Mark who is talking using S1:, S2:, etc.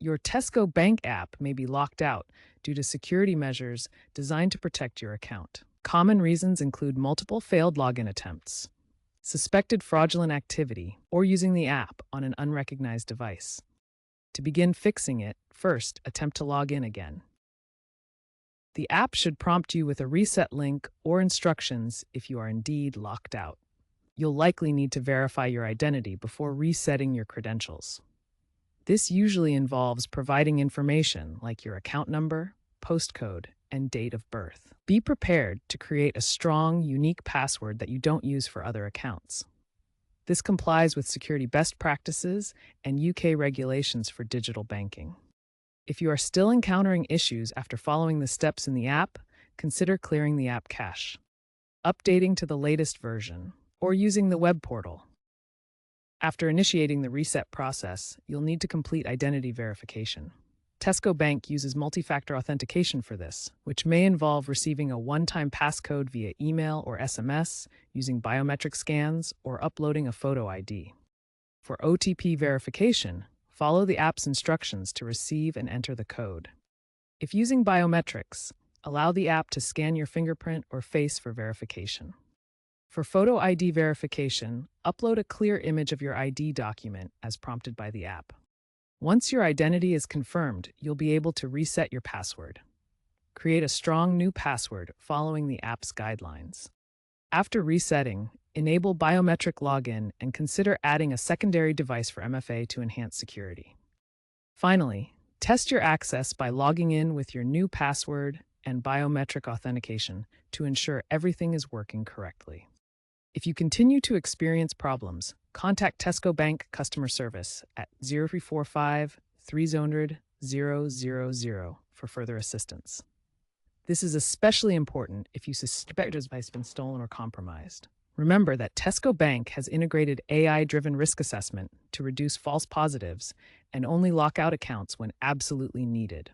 S1: Your Tesco Bank app may be locked out due to security measures designed to protect your account. Common reasons include multiple failed login attempts, suspected fraudulent activity, or using the app on an unrecognized device. To begin fixing it, first attempt to log in again. The app should prompt you with a reset link or instructions if you are indeed locked out. You'll likely need to verify your identity before resetting your credentials. This usually involves providing information like your account number, postcode, and date of birth. Be prepared to create a strong, unique password that you don't use for other accounts. This complies with security best practices and UK regulations for digital banking. If you are still encountering issues after following the steps in the app, consider clearing the app cache, updating to the latest version, or using the web portal. After initiating the reset process, you'll need to complete identity verification. Tesco Bank uses multi-factor authentication for this, which may involve receiving a one-time passcode via email or SMS, using biometric scans, or uploading a photo ID. For OTP verification, follow the app's instructions to receive and enter the code. If using biometrics, allow the app to scan your fingerprint or face for verification. For photo ID verification, upload a clear image of your ID document as prompted by the app. Once your identity is confirmed, you'll be able to reset your password. Create a strong new password following the app's guidelines. After resetting, enable biometric login and consider adding a secondary device for MFA to enhance security. Finally, test your access by logging in with your new password and biometric authentication to ensure everything is working correctly. If you continue to experience problems, contact Tesco Bank customer service at 0345 300 000 for further assistance. This is especially important if you suspect your device has been stolen or compromised. Remember that Tesco Bank has integrated AI-driven risk assessment to reduce false positives and only lock out accounts when absolutely needed.